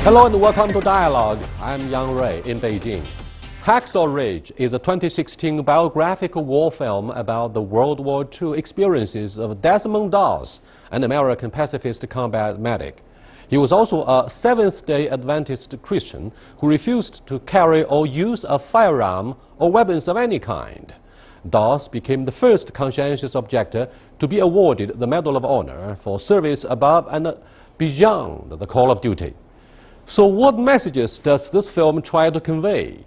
Hello and welcome to Dialogue. I'm Yang Rui in Beijing. Hacksaw Ridge is a 2016 biographical war film about the World War II experiences of Desmond Doss, an American pacifist combat medic. He was also a Seventh-day Adventist Christian who refused to carry or use a firearm or weapons of any kind. Doss became the first conscientious objector to be awarded the Medal of Honor for service above and beyond the call of duty. So what messages does this film try to convey?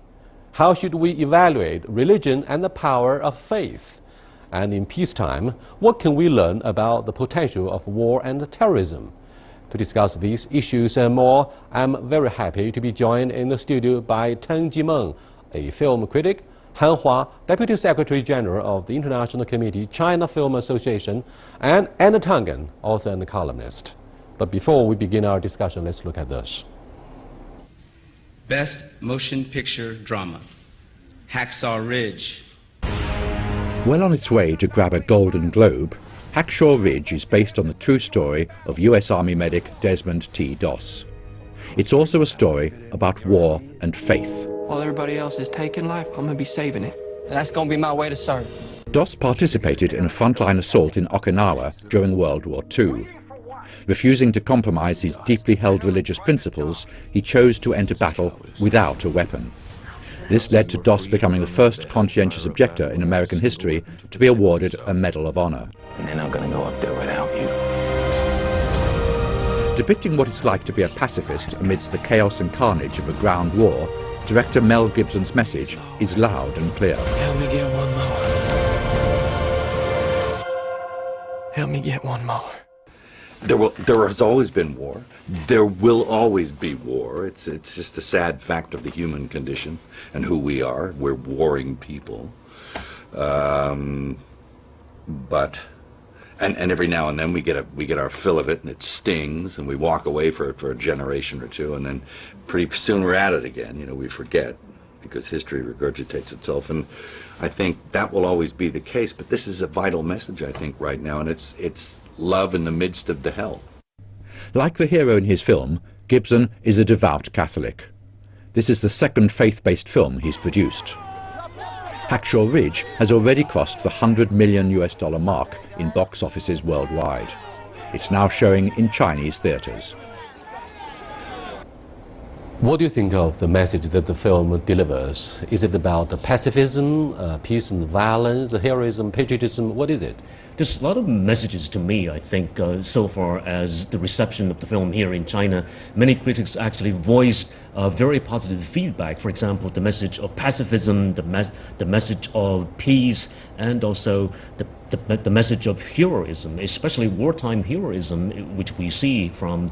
How should we evaluate religion and the power of faith? And in peacetime, what can we learn about the potential of war and terrorism? To discuss these issues and more, I'm very happy to be joined in the studio by Teng Jimeng, a film critic, Han Hua, Deputy Secretary General of the International Committee China Film Association, and Anna Tangen, author and columnist. But before we begin our discussion, let's look at this. Best Motion Picture Drama, Hacksaw Ridge. Well on its way to grab a Golden Globe, Hacksaw Ridge is based on the true story of US Army medic Desmond T. Doss. It's also a story about war and faith. While everybody else is taking life, I'm gonna be saving it. And that's gonna be my way to serve. Doss participated in a frontline assault in Okinawa during World War II. Refusing to compromise his deeply held religious principles, he chose to enter battle without a weapon. This led to Doss becoming the first conscientious objector in American history to be awarded a Medal of Honor. And then I'm gonna go up there without you. Depicting what it's like to be a pacifist amidst the chaos and carnage of a ground war, director Mel Gibson's message is loud and clear. Help me get one more. Help me get one more. There has always been war. There will always be war. It's just a sad fact of the human condition and who we are. We're warring people. But every now and then we get our fill of it, and it stings, and we walk away for a generation or two, and then pretty soon we're at it again. You know, we forget because history regurgitates itself, and I think that will always be the case. But this is a vital message, I think, right now, and it's love in the midst of the hell. Like the hero in his film, Gibson is a devout Catholic. This is the second faith-based film he's produced. Hacksaw Ridge has already crossed the $100 million mark in box offices worldwide. It's now showing in Chinese theatres. What do you think of the message that the film delivers? Is it about pacifism, peace and violence, heroism, patriotism? What is it? There's a lot of messages to me, I think, so far as the reception of the film here in China. Many critics actually voiced very positive feedback. For example, the message of pacifism, the message of peace, and also the message of heroism, especially wartime heroism, which we see from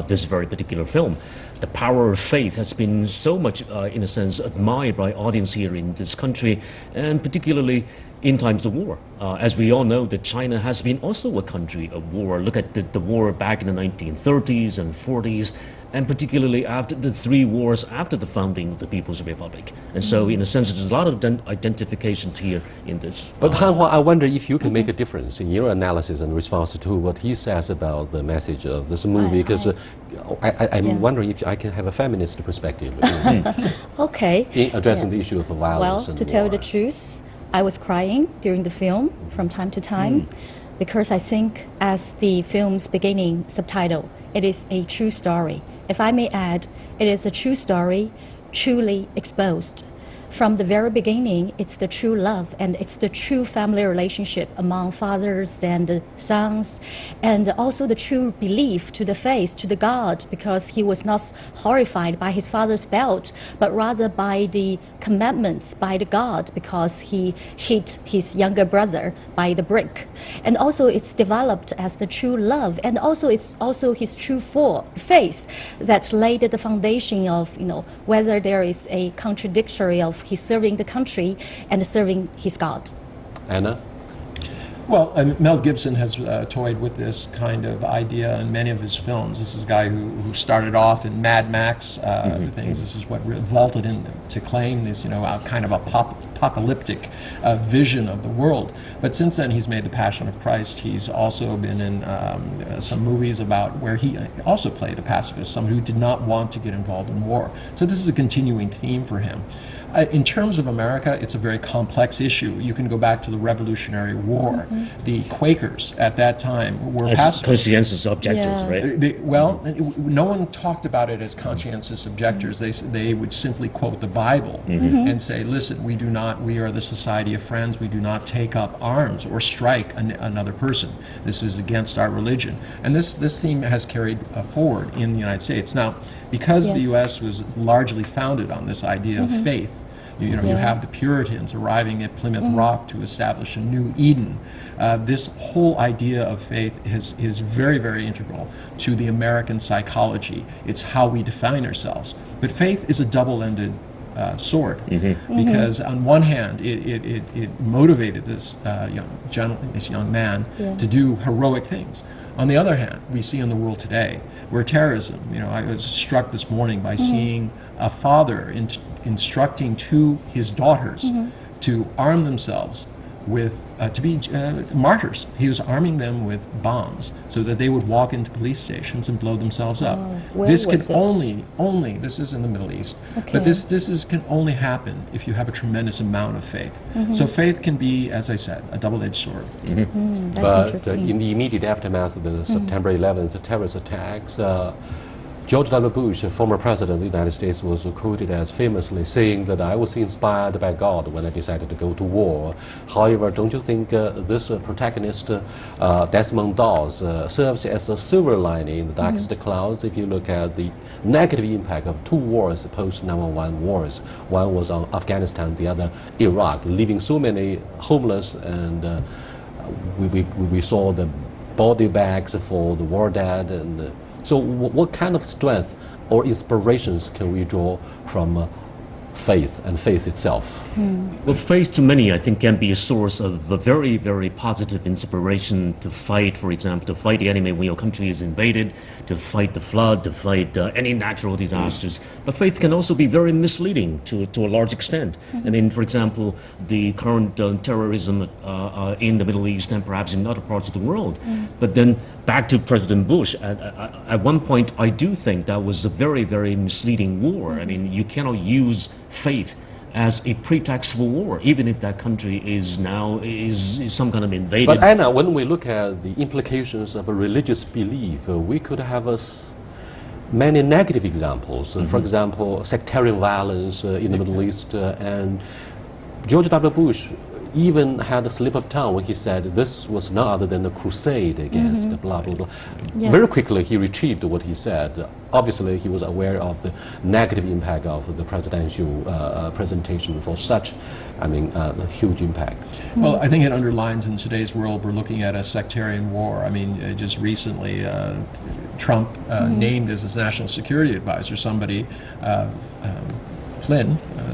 this very particular film. The power of faith has been so much, in a sense, admired by audience here in this country, and particularly in times of war. As we all know, that China has been also a country of war. Look at the war back in the 1930s and 40s, and particularly after the three wars after the founding of the People's Republic. And so, in a sense, there's a lot of identifications here in this. But Han Hua, I wonder if you can make a difference in your analysis and response to what he says about the message of this movie, because I'm wondering if I can have a feminist perspective Okay. in addressing the issue of violence and to tell war. the truth, I was crying during the film from time to time because I think as the film's beginning subtitle, it is a true story. If I may add, it is a true story, truly exposed. From the very beginning, it's the true love and it's the true family relationship among fathers and sons, and also the true belief to the faith, to the God, because he was not horrified by his father's belt, but rather by the commandments, by the God, because he hit his younger brother by the brick. And also it's developed as the true love, and also it's also his true faith that laid the foundation of, whether there is a contradictory of he's serving the country and serving his God. Anna? Well, Mel Gibson has toyed with this kind of idea in many of his films. This is a guy who started off in Mad Max things. This is what vaulted him to claim this, kind of apocalyptic vision of the world. But since then, he's made The Passion of Christ. He's also been in some movies about where he also played a pacifist, someone who did not want to get involved in war. So this is a continuing theme for him. In terms of America, it's a very complex issue. You can go back to the Revolutionary War. The Quakers at that time were pacifists. Conscientious objectors, right? No one talked about it as conscientious objectors. They would simply quote the Bible and say, listen, we are the society of friends. We do not take up arms or strike another person. This is against our religion. And this theme has carried forward in the United States. Now, because the U.S. was largely founded on this idea of faith, you have the Puritans arriving at Plymouth Rock to establish a new Eden. This whole idea of faith is very, very integral to the American psychology. It's how we define ourselves. But faith is a double-ended sword, because on one hand, it motivated this young man to do heroic things. On the other hand, we see in the world today where terrorism, I was struck this morning by seeing a father instructing his daughters to arm themselves with, to be martyrs. He was arming them with bombs so that they would walk into police stations and blow themselves up. This can only, this is in the Middle East, but this can only happen if you have a tremendous amount of faith. So faith can be, as I said, a double-edged sword. But in the immediate aftermath of the September 11th terrorist attacks, George W. Bush, former president of the United States, was quoted as famously saying that I was inspired by God when I decided to go to war. However, don't you think this protagonist, Desmond Doss, serves as a silver lining in the darkest clouds if you look at the negative impact of two wars, post-9/11 wars? One was on Afghanistan, the other Iraq, leaving so many homeless, and we saw the body bags for the war dead. And so what kind of strength or inspirations can we draw from faith and faith itself? Well, faith to many, I think, can be a source of a very, very positive inspiration to fight, for example, to fight the enemy when your country is invaded, to fight the flood, to fight any natural disasters. But faith can also be very misleading to a large extent. I mean, for example, the current terrorism in the Middle East and perhaps in other parts of the world. But then back to President Bush, at one point, I do think that was a very, very misleading war. I mean, you cannot use faith as a pretext for war, even if that country is some kind of invaded. But Anna, when we look at the implications of a religious belief, we could have many negative examples. For example, sectarian violence in the Middle East, and George W. Bush even had a slip of tongue when he said this was none other than a crusade against blah, blah, blah. Very quickly he retrieved what he said. Obviously he was aware of the negative impact of the presidential presentation for such, huge impact. Well, I think it underlines in today's world we're looking at a sectarian war. I mean, just recently Trump named as his national security advisor somebody,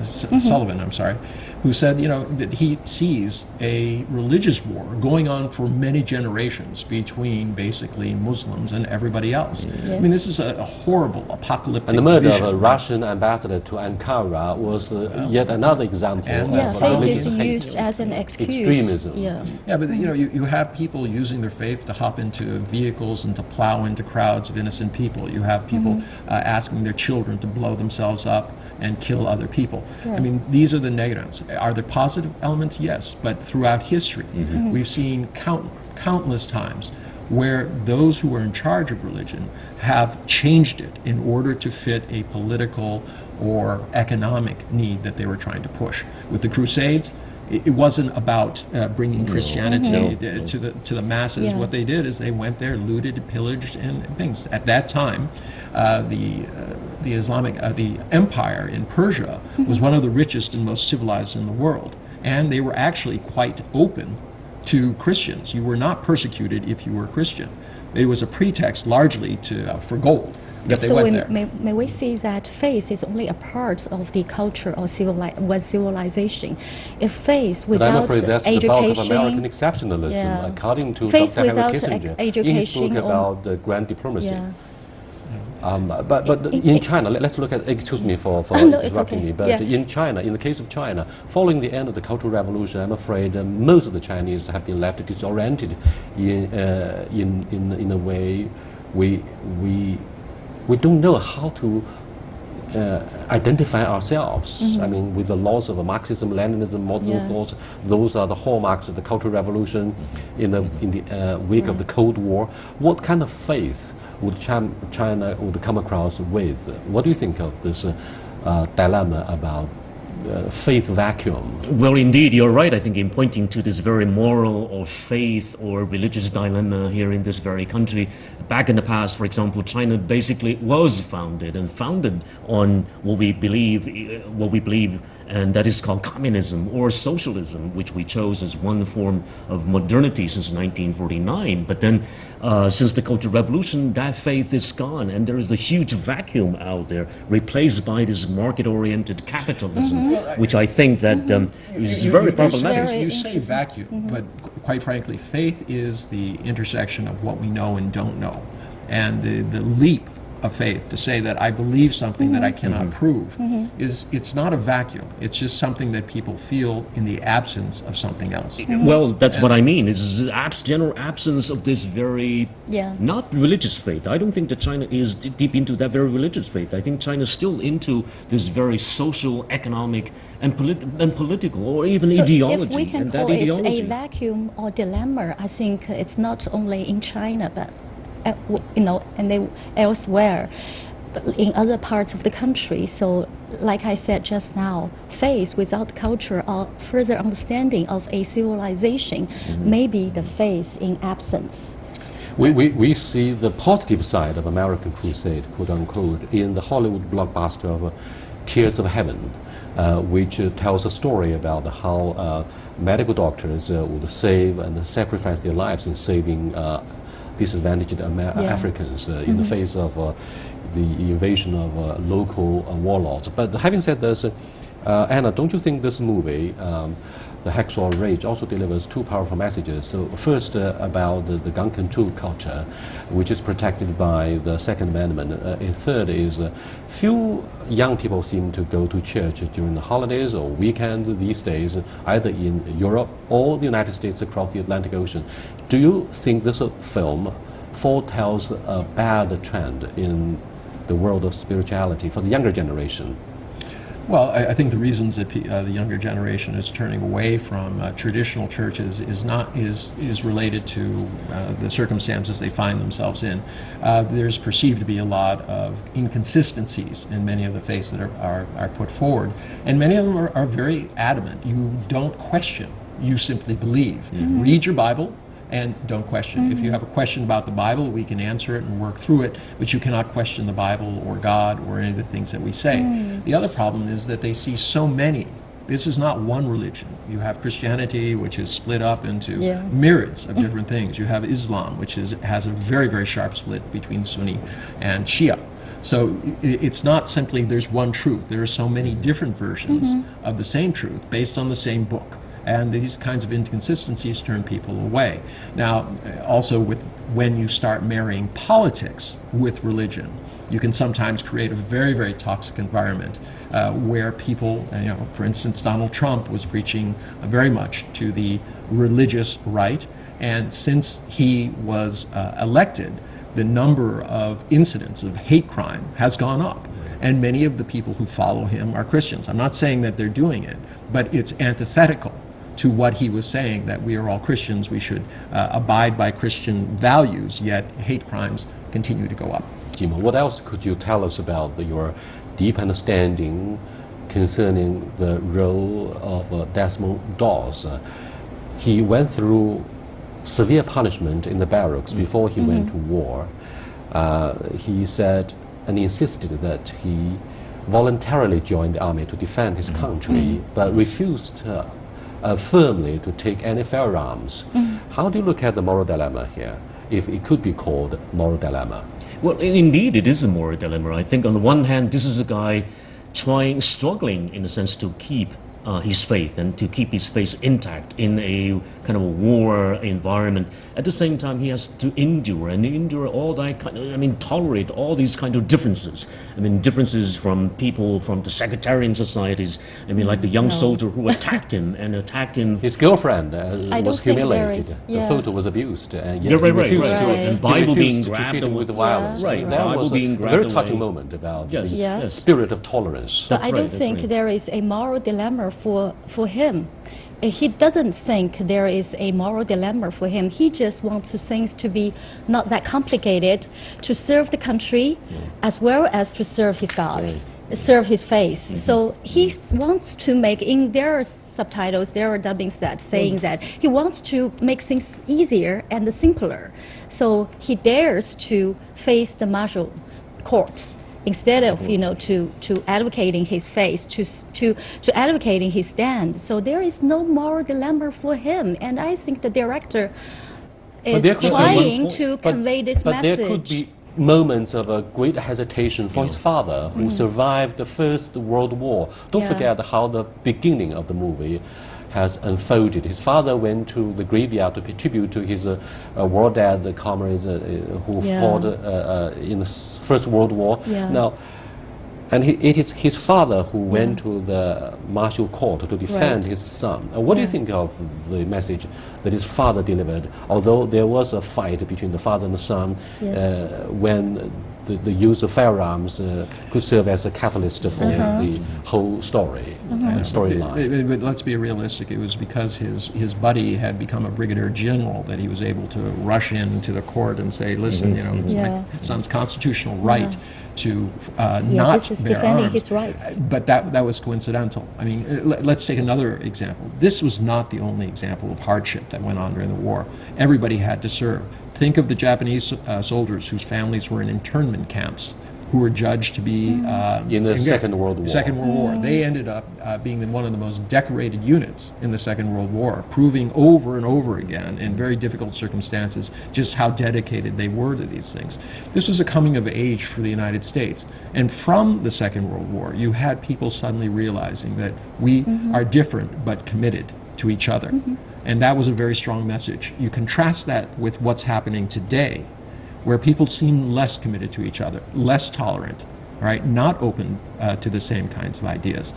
Sullivan, I'm sorry, who said, that he sees a religious war going on for many generations between basically Muslims and everybody else. I mean, this is a horrible apocalyptic And the murder vision. of a Russian ambassador to Ankara was yet another example of faith religious is hate. used as an excuse. Extremism. Yeah, but you have people using their faith to hop into vehicles and to plow into crowds of innocent people. You have people asking their children to blow themselves up and kill other people. I mean, these are the negatives. Are there positive elements? Yes, but throughout history, we've seen countless times where those who are in charge of religion have changed it in order to fit a political or economic need that they were trying to push. With the Crusades, it wasn't about bringing Christianity to the masses. What they did is they went there, looted, pillaged, and things. At that time, the empire in Persia was one of the richest and most civilized in the world, and they were actually quite open to Christians. You were not persecuted if you were Christian. It was a pretext largely for gold. that they so went there. May we see that faith is only a part of the culture or civilization? If faith But I'm without afraid that's the bulk of American education, exceptionalism, Yeah. according to Faith Dr. Henry without Kissinger in his education book or- about grand diplomacy. yeah. But in China, let's look at, excuse me for No, it's interrupting okay. me, but Yeah. in China, in the case of China, following the end of the Cultural Revolution, I'm afraid most of the Chinese have been left disoriented in a way we don't know how to identify ourselves. I mean, with the loss of Marxism, Leninism, modern Yeah. thought, those are the hallmarks of the Cultural Revolution in the wake of the Cold War. What kind of faith would China would come across with? What do you think of this dilemma about faith vacuum? Well, indeed, you're right, I think, in pointing to this very moral or faith or religious dilemma here in this very country. Back in the past, for example, China basically was founded on what we believe, and that is called communism or socialism, which we chose as one form of modernity since 1949. But then, since the Cultural Revolution, that faith is gone, and there is a huge vacuum out there, replaced by this market-oriented capitalism, which I think that is very problematic. You say vacuum, but quite frankly, faith is the intersection of what we know and don't know. And the leap of faith to say that I believe something that I cannot prove it's not a vacuum. It's just something that people feel in the absence of something else. Well, that's what I mean. It's the general absence of this very, Yeah. not religious faith. I don't think that China is deep into that very religious faith. I think China's still into this very social, economic, and political, or even So ideology. if we can and call that it ideology. a vacuum or dilemma, I think it's not only in China, but and elsewhere, but in other parts of the country. So, like I said just now, faith without culture or further understanding of a civilization may be the faith in absence. We see the positive side of American Crusade, quote unquote, in the Hollywood blockbuster of Tears of Heaven, which tells a story about how medical doctors would save and sacrifice their lives in saving disadvantaged Africans in the face of the invasion of local warlords. But having said this, Anna, don't you think this movie, The Hacksaw Ridge, also delivers two powerful messages? So first, about the gun control culture, which is protected by the Second Amendment. And third is, few young people seem to go to church during the holidays or weekends these days, either in Europe or the United States across the Atlantic Ocean. Do you think this film foretells a bad trend in the world of spirituality for the younger generation? Well, I think the reasons that the younger generation is turning away from traditional churches is related to the circumstances they find themselves in. There's perceived to be a lot of inconsistencies in many of the faiths that are put forward, and many of them are very adamant. You don't question, you simply believe. Read your Bible and don't question. If you have a question about the Bible, we can answer it and work through it, but you cannot question the Bible or God or any of the things that we say. The other problem is that they see so many. This is not one religion. You have Christianity, which is split up into myriads of different things. You have Islam, which has a very, very sharp split between Sunni and Shia. So it's not simply there's one truth. There are so many different versions of the same truth based on the same book. And these kinds of inconsistencies turn people away. Now, also when you start marrying politics with religion, you can sometimes create a very, very toxic environment where people, for instance, Donald Trump was preaching very much to the religious right, and since he was elected, the number of incidents of hate crime has gone up. And many of the people who follow him are Christians. I'm not saying that they're doing it, but it's antithetical to what he was saying, that we are all Christians, we should abide by Christian values, yet hate crimes continue to go up. Jim, what else could you tell us about your deep understanding concerning the role of Desmond Doss? He went through severe punishment in the barracks before he went to war. He said and insisted that he voluntarily joined the army to defend his country, but refused firmly to take any firearms. How do you look at the moral dilemma here, if it could be called moral dilemma? Well, indeed, it is a moral dilemma. I think on the one hand, this is a guy struggling in a sense to keep his faith and to keep his faith intact in a kind of a war environment. At the same time, he has to endure all that kind of, tolerate all these kind of differences. Differences from people from the sectarian societies. Like the young soldier who attacked him. His girlfriend was humiliated. Yeah. The photo was abused, and yet Yeah, he refused right. to. And he Bible being refused to grabbed treat him with away. violence. Right, That Bible was being a grabbed very touching away. moment about Yes, the yes. spirit of tolerance. But That's I don't right, think that's right. there is a moral dilemma for him. He doesn't think there is a moral dilemma for him. He just wants things to be not that complicated, to serve the country as well as to serve his God, serve his faith. So he wants to make, in their subtitles, there are dubbings that saying that he wants to make things easier and simpler. So he dares to face the martial court instead of to advocating his faith, to advocating his stand. So there is no moral dilemma for him, and I think the director is trying to convey this but message. there could be moments of a great hesitation for his father, who survived the First World War. Don't forget how the beginning of the movie has unfolded. His father went to the graveyard to pay tribute to his war dad, the comrades who fought in the First World War. Now, and it is his father who went to the martial court to defend his son. What do you think of the message that his father delivered? Although there was a fight between the father and the son, when the use of firearms could serve as a catalyst for the whole story and storyline. But let's be realistic. It was because his buddy had become a brigadier general that he was able to rush into the court and say, "Listen, it's my son's constitutional right to not this is bear defending arms." his rights. But that was coincidental. Let's take another example. This was not the only example of hardship that went on during the war. Everybody had to serve. Think of the Japanese soldiers whose families were in internment camps, who were judged to be in the Second World War. Second World War. They ended up being one of the most decorated units in the Second World War, proving over and over again in very difficult circumstances just how dedicated they were to these things. This was a coming of age for the United States. And from the Second World War, you had people suddenly realizing that we are different but committed to each other. And that was a very strong message. You contrast that with what's happening today, where people seem less committed to each other, less tolerant, right? Not open to the same kinds of ideas.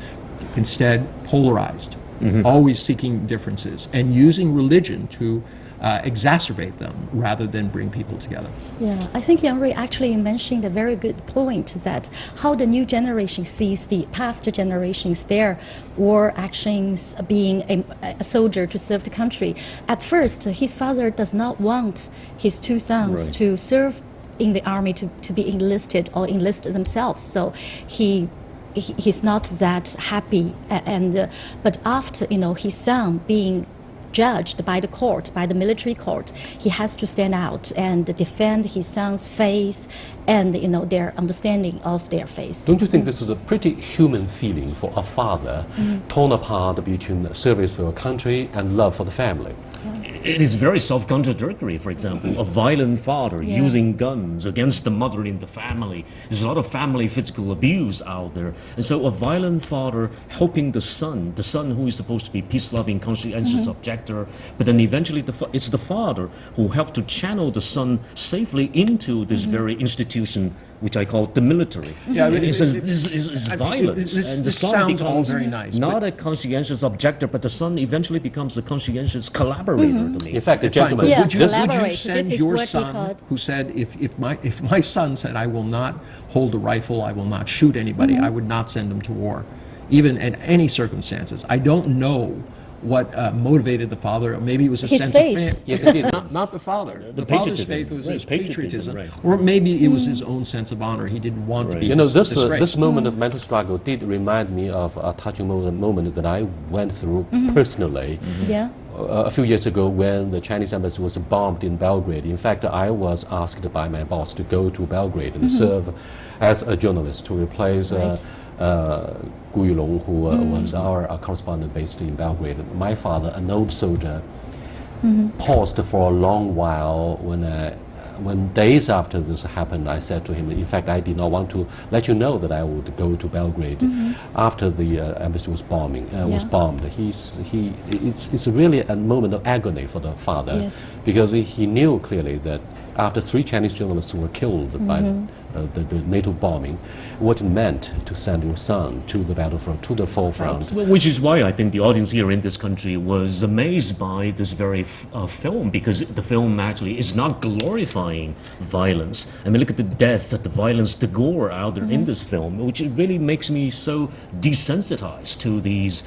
Instead, polarized, always seeking differences, and using religion to exacerbate them rather than bring people together. Yeah, I think Yang Rui actually mentioned a very good point, that how the new generation sees the past generations, their war actions, being a soldier to serve the country. At first, his father does not want his two sons to serve in the army, to be enlisted or enlist themselves. So he's not that happy. But after his son being judged by the court, by the military court, he has to stand out and defend his son's faith and their understanding of their faith. Don't you think this is a pretty human feeling for a father torn apart between service for a country and love for the family? It is very self-contradictory. For example, a violent father using guns against the mother in the family. There's a lot of family physical abuse out there. And so a violent father helping the son who is supposed to be peace-loving, conscientious objector, but then eventually it's the father who helped to channel the son safely into this very institution, which I call the military. Yeah, this is violence. And the this son sounds all becomes very nice, not a conscientious objector, but the son eventually becomes a conscientious collaborator to me. In fact, the gentleman... Yeah, would you collaborate. send This is your what he son, called- who said, if my son said, I will not hold a rifle, I will not shoot anybody, I would not send him to war, even in any circumstances. I don't know what motivated the father. Maybe it was a His sense faith. of Yes, it is. not the father. The patriotism. father's faith was Right, his patriotism, patriotism, right. or maybe it was his own sense of honor. He didn't want to be disgraced. This moment of mental struggle did remind me of a touching moment that I went through personally. Yeah. A few years ago, when the Chinese embassy was bombed in Belgrade. In fact, I was asked by my boss to go to Belgrade and serve as a journalist to replace Gu Yulong, who was our correspondent based in Belgrade. My father, an old soldier, paused for a long while when days after this happened, I said to him, in fact, I did not want to let you know that I would go to Belgrade after the embassy was bombed. It's really a moment of agony for the father, because he knew clearly that after 3 Chinese journalists were killed by the NATO bombing, what it meant to send your son to the battlefront, to the forefront. Well, which is why I think the audience here in this country was amazed by this very film, because the film actually is not glorifying violence. I mean, look at the death, the violence, the gore out there in this film, which really makes me so desensitized to these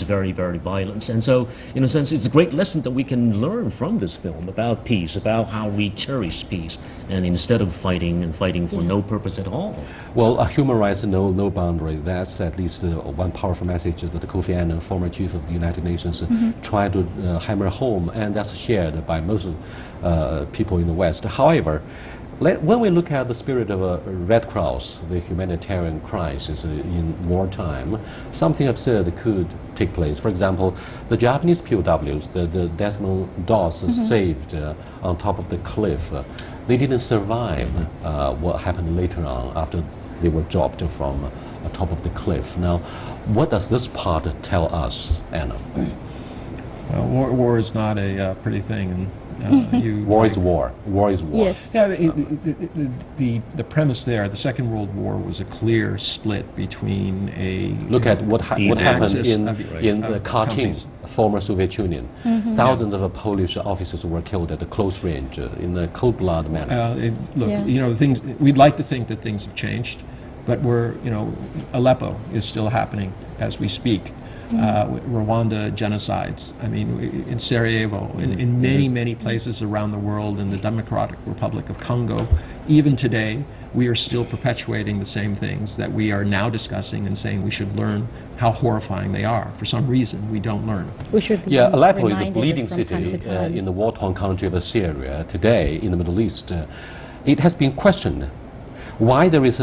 very, very violence. And so, in a sense, it's a great lesson that we can learn from this film about peace, about how we cherish peace, and instead of fighting for no purpose at all. Well, human rights know no boundary. That's at least one powerful message that Kofi Annan, former chief of the United Nations, tried to hammer home, and that's shared by most people in the West. However, when we look at the spirit of a Red Cross, the humanitarian crisis in wartime, something absurd could take place. For example, the Japanese POWs, the Desmond Doss saved on top of the cliff, they didn't survive what happened later on after they were dropped from top of the cliff. Now, what does this part tell us, Anna? Well, war is not a pretty thing, and war is war. War is war. Yes. Yeah, the premise there, the Second World War was a clear split between a... Look at what happened axis in of Khartoum, countries. former Soviet Union. Thousands of Polish officers were killed at a close range in a cold blood manner. Things. We'd like to think that things have changed, but Aleppo is still happening as we speak. Rwanda genocides. I mean, in Sarajevo, in many, many places around the world, in the Democratic Republic of Congo, even today, we are still perpetuating the same things that we are now discussing and saying we should learn how horrifying they are. For some reason, we don't learn. We should be Aleppo is a reminded bleeding from city time to time. in the war-torn country of Syria. Today, in the Middle East, it has been questioned why there is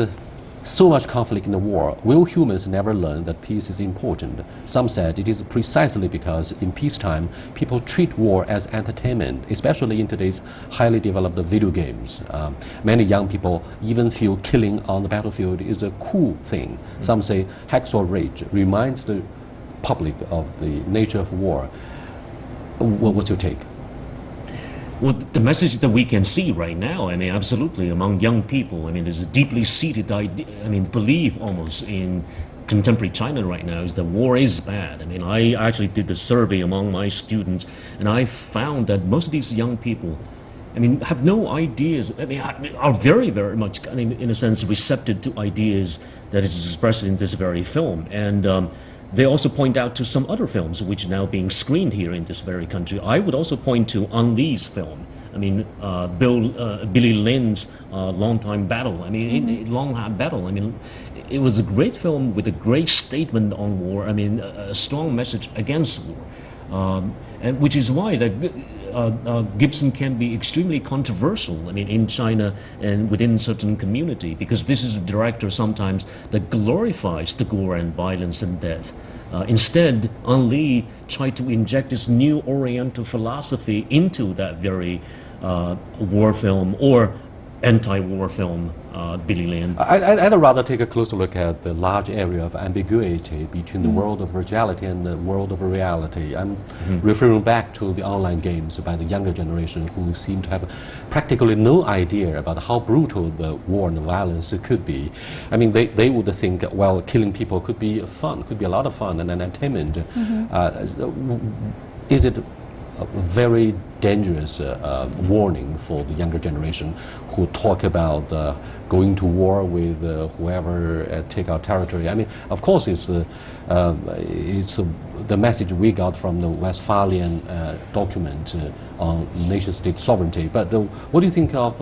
so much conflict in the war. Will humans never learn that peace is important? Some said it is precisely because in peacetime, people treat war as entertainment, especially in today's highly developed video games. Many young people even feel killing on the battlefield is a cool thing. Some say hacksaw rage reminds the public of the nature of war. What's your take? Well, the message that we can see right now, I mean, absolutely, among young people, I mean, there's a deeply seated belief almost in contemporary China right now is that war is bad. I mean, I actually did the survey among my students, and I found that most of these young people, I mean, have no ideas, I mean, are very, very much, I mean, in a sense, receptive to ideas that is expressed in this very film. And they also point out to some other films which are now being screened here in this very country. I would also point to Ang Lee's film. I mean, Billy Lynn's Long Time Battle. I mean, Long Time Battle. I mean, it was a great film with a great statement on war. I mean, a strong message against war, and which is why that Gibson can be extremely controversial. I mean, in China and within certain community, because this is a director sometimes that glorifies the gore and violence and death. Instead, Ang Lee tried to inject this new Oriental philosophy into that very war film or anti-war film, Billy Lynn. I'd rather take a closer look at the large area of ambiguity between the world of virtuality and the world of reality. I'm referring back to the online games by the younger generation who seem to have practically no idea about how brutal the war and the violence could be. I mean, they would think, well, killing people could be fun, could be a lot of fun and entertainment. Is it a very dangerous warning for the younger generation who talk about going to war with whoever take our territory? I mean, of course, it's the message we got from the Westphalian document on nation-state sovereignty. But what do you think of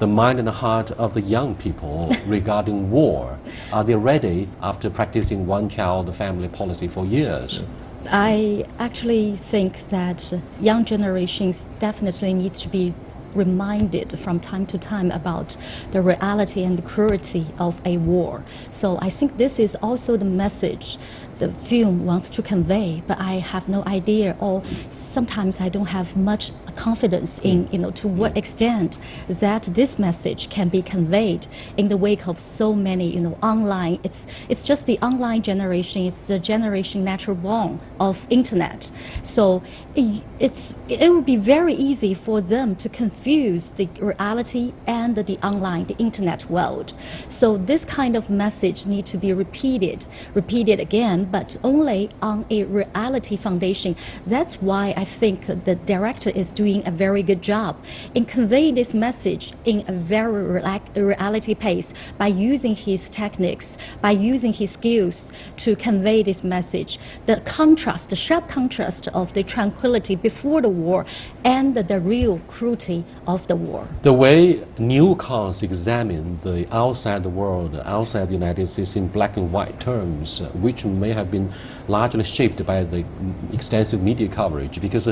the mind and the heart of the young people regarding war? Are they ready after practicing one-child family policy for years? I actually think that young generations definitely need to be reminded from time to time about the reality and the cruelty of a war. So I think this is also the message the film wants to convey, but I have no idea, or sometimes I don't have much confidence in, to what extent that this message can be conveyed in the wake of so many, online. It's just the online generation. It's the generation natural born of internet. So it would be very easy for them to confuse the reality and the online, the internet world. So this kind of message needs to be repeated again, but only on a reality foundation. That's why I think the director is doing a very good job in conveying this message in a very reality pace by using his techniques, by using his skills to convey this message. The contrast, the sharp contrast of the tranquility before the war and the real cruelty of the war. The way newcomers examine the outside world, outside the United States in black and white terms, which may have been largely shaped by the extensive media coverage, because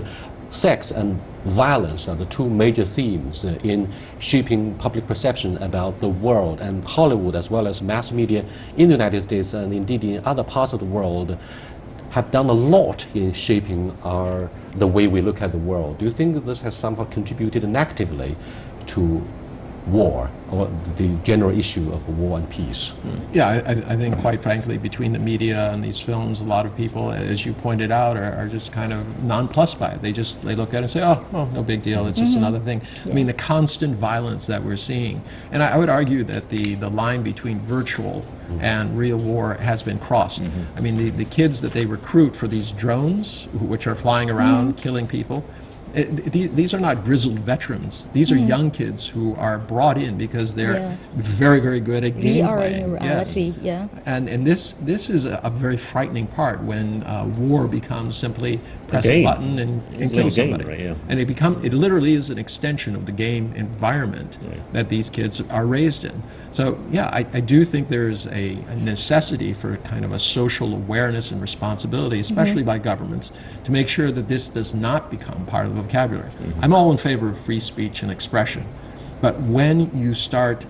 sex and violence are the two major themes in shaping public perception about the world, and Hollywood as well as mass media in the United States and indeed in other parts of the world have done a lot in shaping the way we look at the world. Do you think this has somehow contributed negatively to war, or the general issue of war and peace? Yeah, I think quite frankly, between the media and these films, a lot of people, as you pointed out, are just kind of nonplussed by it. They look at it and say, oh, no big deal, it's just another thing. Yeah. I mean, the constant violence that we're seeing. And I would argue that the line between virtual and real war has been crossed. I mean, the kids that they recruit for these drones, which are flying around killing people, these are not grizzled veterans. These are young kids who are brought in because they're very, very good at gameplay. In reality, And this is a very frightening part when war becomes simply press a button and kill somebody. Right, And it literally is an extension of the game environment that these kids are raised in. So yeah, I do think there's a necessity for kind of a social awareness and responsibility, especially by governments, to make sure that this does not become part of the vocabulary. I'm all in favor of free speech and expression, but when you start,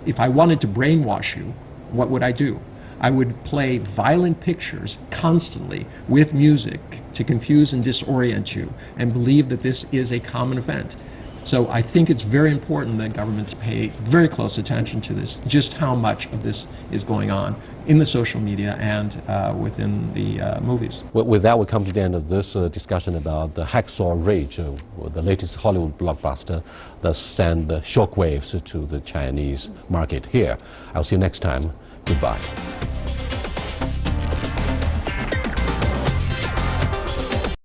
if I wanted to brainwash you, what would I do? I would play violent pictures constantly with music to confuse and disorient you and believe that this is a common event. So I think it's very important that governments pay very close attention to this, just how much of this is going on in the social media and within the movies. Well, with that, we come to the end of this discussion about the Hacksaw Ridge, the latest Hollywood blockbuster that sent the shockwaves to the Chinese market here. I'll see you next time. Goodbye.